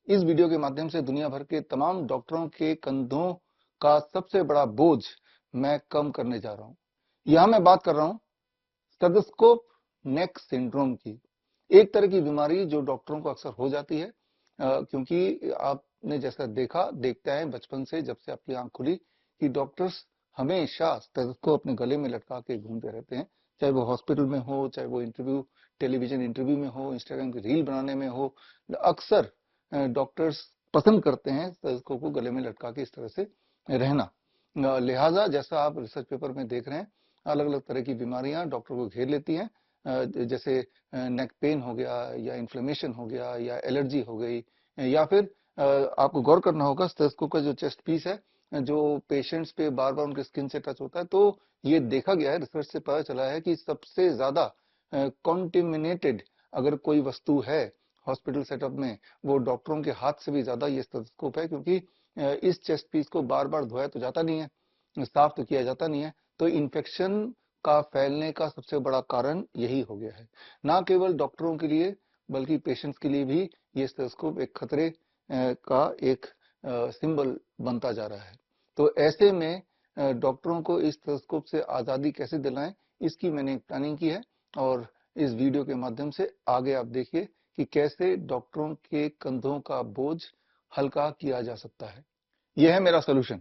इस वीडियो के माध्यम से दुनिया भर के तमाम डॉक्टरों के कंधों का सबसे बड़ा बोझ मैं कम करने जा रहा हूं। यहां मैं बात कर रहा हूं स्टेथोस्कोप नेक सिंड्रोम की, एक तरह की बीमारी जो डॉक्टरों को अक्सर हो जाती है, क्योंकि आपने जैसा देखता है बचपन से, जब से आपकी आंख खुली, कि डॉक्टर्स हमेशा स्टेथोस्कोप अपने गले में लटका के घूमते रहते हैं। चाहे वो हॉस्पिटल में हो, चाहे वो टेलीविजन इंटरव्यू में हो, इंस्टाग्राम की रील बनाने में हो, अक्सर डॉक्टर्स पसंद करते हैं स्टेथोस्कोप को गले में लटका के इस तरह से रहना। लिहाजा जैसा आप रिसर्च पेपर में देख रहे हैं, अलग अलग तरह की बीमारियां डॉक्टर को घेर लेती हैं, जैसे नेक पेन हो गया, या इन्फ्लेमेशन हो गया, या एलर्जी हो गई, या फिर आपको गौर करना होगा स्टेथोस्कोप का जो चेस्ट पीस है, जो पेशेंट्स पे बार बार उनके स्किन से टच होता है, तो ये देखा गया है, रिसर्च से पता चला है कि सबसे ज्यादा कॉन्टेमिनेटेड अगर कोई वस्तु है हॉस्पिटल सेटअप में, वो डॉक्टरों के हाथ से भी ज्यादा ये स्टेथोस्कोप है, क्योंकि इस चेस्ट पीस को बार बार धोया तो जाता नहीं है, साफ तो किया जाता नहीं है, तो इन्फेक्शन का फैलने का सबसे बड़ा कारण यही हो गया है। ना केवल डॉक्टरों के लिए बल्कि पेशेंट्स के लिए भी ये स्टेथोस्कोप एक खतरे का एक सिंबल बनता जा रहा है। तो ऐसे में डॉक्टरों को इस स्टेथोस्कोप से आजादी कैसे दिलाएं, इसकी मैंने एक प्लानिंग की है, और इस वीडियो के माध्यम से आगे आप देखिए कि कैसे डॉक्टरों के कंधों का बोझ हल्का किया जा सकता है। यह है मेरा सोल्यूशन,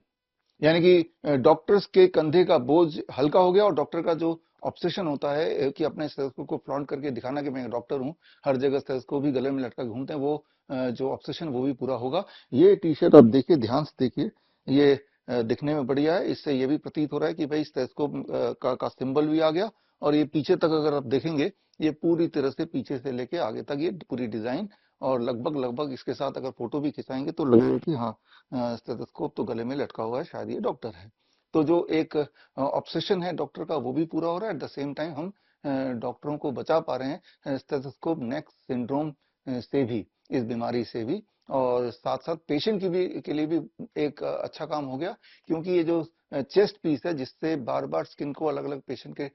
यानी कि डॉक्टर्स के कंधे का बोझ हल्का हो गया, और डॉक्टर का जो ऑब्सेशन होता है कि अपने स्टेथोस्कोप को फ्लॉन्ट करके दिखाना कि मैं डॉक्टर हूं, हर जगह स्टेथोस्कोप भी गले में लटका के घूमते हैं, वो जो ऑब्सेशन वो भी पूरा होगा। ये टी शर्ट आप देखिए, ध्यान से देखिए, ये दिखने में बढ़िया है, इससे ये भी प्रतीत हो रहा है कि भाई स्टेथोस्कोप का सिंबल भी आ गया, और ये पीछे तक अगर आप देखेंगे, ये पूरी तरह से पीछे से लेके आगे तक ये पूरी डिजाइन, और लगभग लगभग इसके साथ अगर फोटो भी खिंचाएंगे तो लगेगा कि हाँ, स्टेथोस्कोप तो गले में लटका हुआ है, शायद ये डॉक्टर है। तो जो एक ऑब्सेशन है डॉक्टर का, वो भी पूरा हो रहा है। एट द सेम टाइम हम डॉक्टरों को बचा पा रहे हैं स्टेथोस्कोप नेक सिंड्रोम से भी, इस बीमारी से भी, और साथ साथ पेशेंट की भी के लिए भी एक अच्छा काम हो गया, क्योंकि ये जो चेस्ट पीस है, जिससे बार बार स्किन को अलग अलग पेशेंट के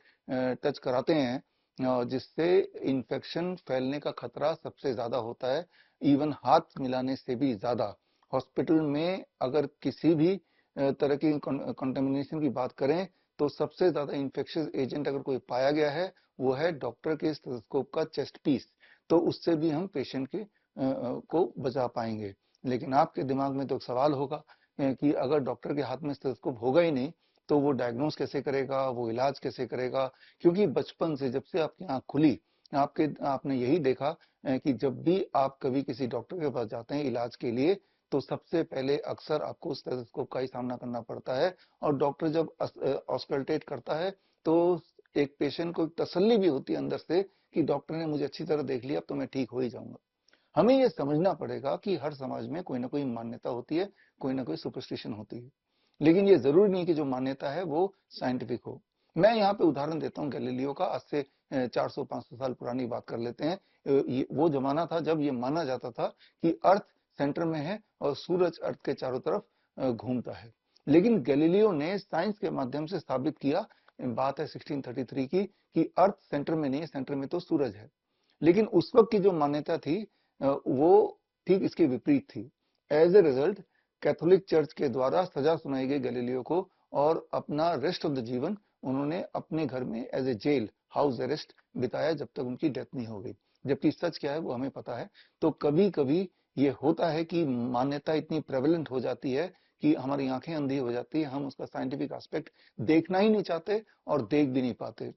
टच कराते हैं, जिससे इन्फेक्शन फैलने का खतरा सबसे ज्यादा होता है, इवन हाथ मिलाने से भी ज्यादा। हॉस्पिटल में अगर किसी भी तरह की कंटेमिनेशन की बात करें, तो सबसे ज्यादा इन्फेक्शियस एजेंट अगर कोई पाया गया है, वो है डॉक्टर के स्टेथोस्कोप का चेस्ट पीस। तो उससे भी हम पेशेंट के को बचा पाएंगे। लेकिन आपके दिमाग में तो एक सवाल होगा कि अगर डॉक्टर के हाथ में स्टेथोस्कोप होगा ही नहीं, तो वो डायग्नोस कैसे करेगा, वो इलाज कैसे करेगा? क्योंकि बचपन से जब से आपकी आंख खुली, आपने यही देखा कि जब भी आप कभी किसी डॉक्टर के पास जाते हैं इलाज के लिए, तो सबसे पहले अक्सर आपको स्टेथोस्कोप का ही सामना करना पड़ता है, और डॉक्टर जब ऑस्कल्टेट करता है, तो एक पेशेंट को एक तसल्ली भी होती है अंदर से कि डॉक्टर ने मुझे अच्छी तरह देख लिया, अब तो मैं ठीक हो ही जाऊंगा। हमें यह समझना पड़ेगा कि हर समाज में कोई ना कोई मान्यता होती है, कोई ना कोई सुपरस्टिशन होती है, लेकिन ये जरूरी नहीं कि जो मान्यता है वो साइंटिफिक हो। मैं यहाँ पे उदाहरण देता हूँ गैलीलियो का, आज से 400-500 साल पुरानी बात कर लेते हैं। वो जमाना था जब ये माना जाता था कि अर्थ सेंटर में है और सूरज अर्थ के चारों तरफ घूमता है। लेकिन गैलीलियो ने साइंस के माध्यम से साबित किया, बात है 1633 की, कि अर्थ सेंटर में नहीं है, सेंटर में तो सूरज है। लेकिन उस वक्त की जो मान्यता थी वो ठीक इसके विपरीत थी। As a result Catholic church के द्वारा सजा सुनाई गई गैलीलियो को, और अपना रेस्ट ऑफ द जीवन उन्होंने अपने घर में as a jail, house arrest बिताया, जब तक उनकी डेथ नहीं हो गई। जबकि सच क्या है वो हमें पता है। तो कभी कभी ये होता है कि मान्यता इतनी प्रेवलेंट हो जाती है कि हमारी आंखें अंधी हो जाती है, हम उसका साइंटिफिक एस्पेक्ट देखना ही नहीं चाहते, और देख भी नहीं पाते।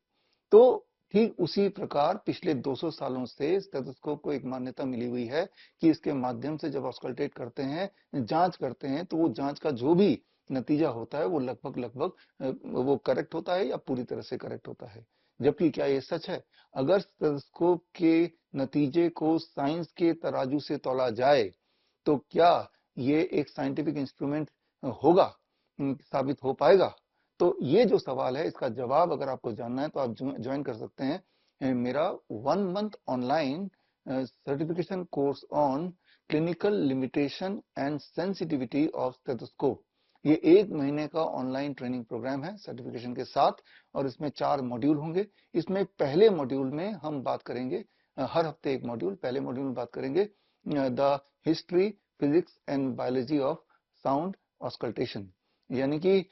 तो ठीक उसी प्रकार पिछले 200 सालों से स्टेथोस्कोप को एक मान्यता मिली हुई है कि इसके माध्यम से जब ऑस्कल्टेट करते हैं, जांच करते हैं, तो वो जांच का जो भी नतीजा होता है वो लगभग लगभग वो करेक्ट होता है, या पूरी तरह से करेक्ट होता है। जबकि क्या ये सच है? अगर स्टेथोस्कोप के नतीजे को साइंस के तराजू से तौला जाए, तो क्या ये एक साइंटिफिक इंस्ट्रूमेंट होगा, साबित हो पाएगा? तो ये जो सवाल है, इसका जवाब अगर आपको जानना है तो आप ज्वाइन कर सकते हैं मेरा 1 month online certification course on clinical limitation and sensitivity of stethoscope. ये 1 महीने का ऑनलाइन ट्रेनिंग प्रोग्राम है सर्टिफिकेशन के साथ, और इसमें 4 मॉड्यूल होंगे। इसमें पहले मॉड्यूल में हम बात करेंगे, हर हफ्ते एक मॉड्यूल, पहले मॉड्यूल में बात करेंगे the history, physics and biology of sound auscultation. यानी कि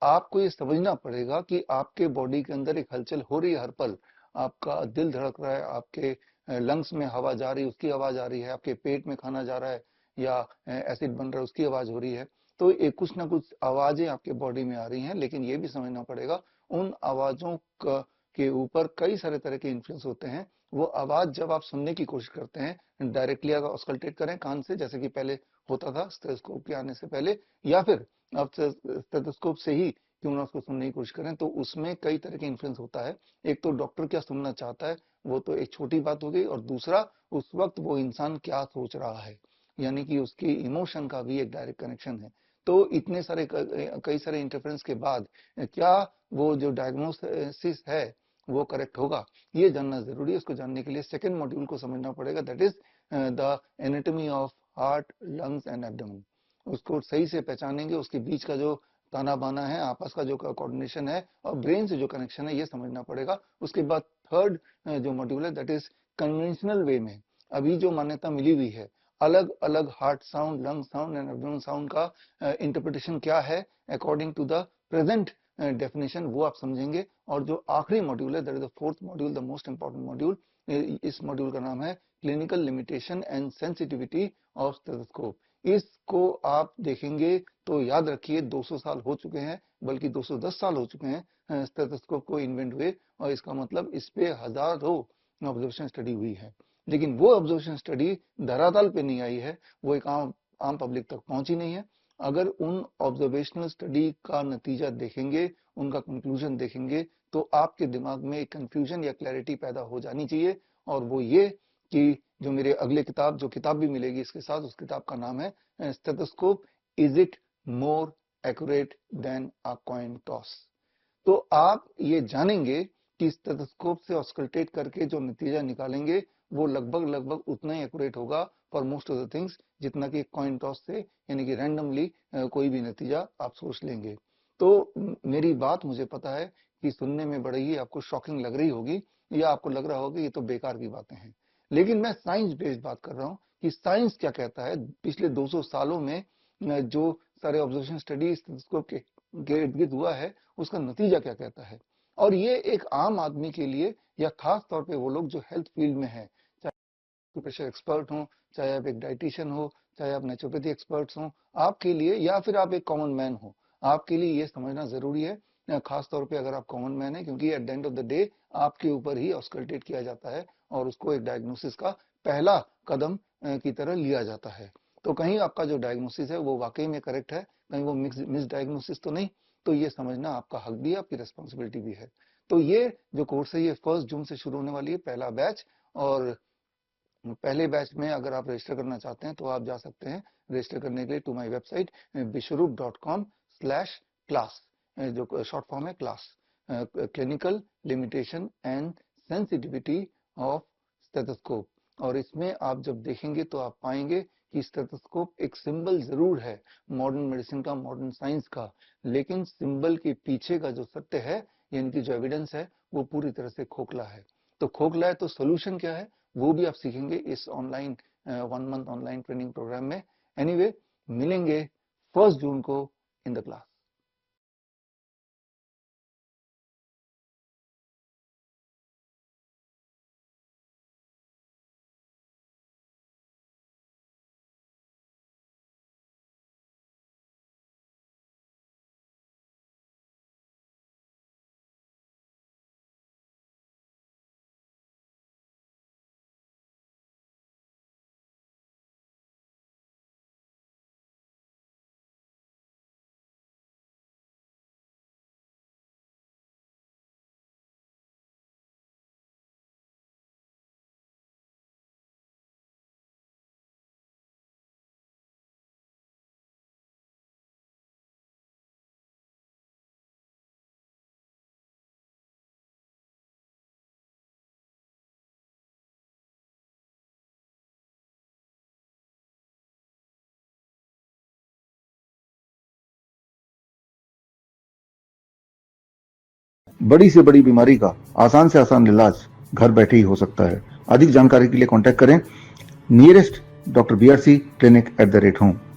आपको ये समझना पड़ेगा कि आपके बॉडी के अंदर एक हलचल हो रही है हर पल। आपका दिल धड़क रहा है, आपके लंग्स में हवा जा रही है, उसकी आवाज आ रही है, आपके पेट में खाना जा रहा है या एसिड बन रहा है, उसकी आवाज हो रही है। तो एक कुछ ना कुछ आवाजें आपके बॉडी में आ रही हैं, लेकिन ये भी समझना पड़ेगा उन आवाजों के ऊपर कई सारे तरह के इन्फ्लुएंस होते हैं। वो आवाज जब आप सुनने की कोशिश करते हैं, डायरेक्टली अगर ऑस्कल्टेट करें कान से, जैसे कि पहले होता था स्टेथोस्कोप के आने से पहले, या फिर आप स्टेथोस्कोप से ही क्यों ना उसको सुनने की कोशिश करें, तो उसमें कई तरह के इन्फ्लुएंस होता है। एक तो डॉक्टर क्या सुनना चाहता है, वो तो एक छोटी बात हो गई, और दूसरा उस वक्त वो इंसान क्या सोच रहा है, यानी कि उसकी इमोशन का भी एक डायरेक्ट कनेक्शन है। तो इतने सारे कई सारे इंटरफेरेंस के बाद क्या वो जो डायग्नोसिस है वो करेक्ट होगा, ये जानना जरूरी है। उसको जानने के लिए सेकेंड मॉड्यूल को समझना पड़ेगा, that is the anatomy of heart, lungs and abdomen. उसको सही से पहचानेंगे, उसके बीच का जो ताना बाना है, आपस का जो कोऑर्डिनेशन है और ब्रेन से जो कनेक्शन है, ये समझना पड़ेगा। उसके बाद थर्ड जो मॉड्यूल है, दैट इज कन्वेंशनल वे में अभी जो मान्यता मिली हुई है, अलग अलग heart sound, lung sound and abdomen sound का इंटरप्रिटेशन क्या है according to the present definition, वो आप समझेंगे। और जो आखिरी मॉड्यूल है, that is the fourth module, the most important module, इस मॉड्यूल का नाम है clinical limitation and sensitivity of stethoscope. इसको आप देखेंगे तो याद रखिए 200 साल हो चुके हैं, बल्कि 210 साल हो चुके हैं स्टेथोस्कोप को इन्वेंट हुए, और इसका मतलब इस पे हजारों ऑब्जर्वेशन स्टडी हुई है। लेकिन वो ऑब्जर्वेशन स्टडी धरातल पे नहीं आई है, वो एक आम पब्लिक तक पहुंची नहीं है। अगर उन ऑब्जर्वेशनल स्टडी का नतीजा देखेंगे, उनका कंक्लूजन देखेंगे, तो आपके दिमाग में एक कंफ्यूजन या क्लैरिटी पैदा हो जानी चाहिए, और वो ये कि जो मेरे अगले किताब, जो किताब भी मिलेगी इसके साथ, उस किताब का नाम है stethoscope, is it more accurate then a coin toss. तो आप ये जानेंगे कि स्टेथोस्कोप से ऑस्कल्टेट करके जो नतीजा निकालेंगे, वो लगभग लगभग उतना ही एक्यूरेट होगा for most of the things, जितना कि कॉइन टॉस से, यानी कि रैंडमली कोई भी नतीजा आप सोच लेंगे। तो मेरी बात मुझे पता है कि सुनने में बड़ी ही आपको शॉकिंग लग रही होगी, या आपको लग रहा होगा ये तो बेकार की बातें हैं, लेकिन मैं साइंस बेस्ड बात कर रहा हूं कि साइंस क्या कहता है। पिछले 200 सालों में जो सारे ऑब्जर्वेशन स्टडी स्टेथोस्कोप के इर्द गिर्द हुआ है, उसका नतीजा क्या कहता है। और ये एक आम आदमी के लिए, या खास तौर पे वो लोग जो हेल्थ फील्ड में है, चाहे प्रेशर एक्सपर्ट हो, चाहे आप एक डाइटिशियन हो, चाहे आप नेचुरोपैथी एक्सपर्ट्स हो, आपके लिए, या फिर आप एक कॉमन मैन हो, आपके लिए ये समझना जरूरी है, खास तौर पे अगर आप कॉमन मैन है, क्योंकि at the end of the day आपके ऊपर ही ऑस्कल्टेट किया जाता है, और उसको एक डायग्नोसिस का पहला कदम की तरह लिया जाता है। तो कहीं आपका जो डायग्नोसिस है वो वाकई में करेक्ट है, कहीं वो मिस डायग्नोसिस तो नहीं, तो ये समझना आपका हक भी है, आपकी रिस्पॉन्सिबिलिटी भी है। तो ये जो कोर्स है, ये 1 जून से शुरू होने वाली है, पहला बैच। और पहले बैच में अगर आप रजिस्टर करना चाहते हैं तो आप जा सकते हैं रजिस्टर करने के लिए टू माई वेबसाइट bishwarup.com/class, जो शॉर्ट फॉर्म है class, clinical limitation and sensitivity of stethoscope. और इसमें आप जब देखेंगे तो आप पाएंगे कि स्टेथोस्कोप एक सिंबल जरूर है मॉडर्न मेडिसिन का, मॉडर्न साइंस का, लेकिन सिंबल के पीछे का जो सत्य है, यानी कि जो एविडेंस है, वो पूरी तरह से खोखला है। तो खोखला है तो सोल्यूशन क्या है, वो भी आप सीखेंगे इस online 1 month online training programme में। एनीवे, मिलेंगे 1 जून को इन द क्लास। बड़ी से बड़ी बीमारी का आसान से आसान इलाज घर बैठे ही हो सकता है। अधिक जानकारी के लिए कांटेक्ट करें nearest Dr. BRC clinic at the rate home.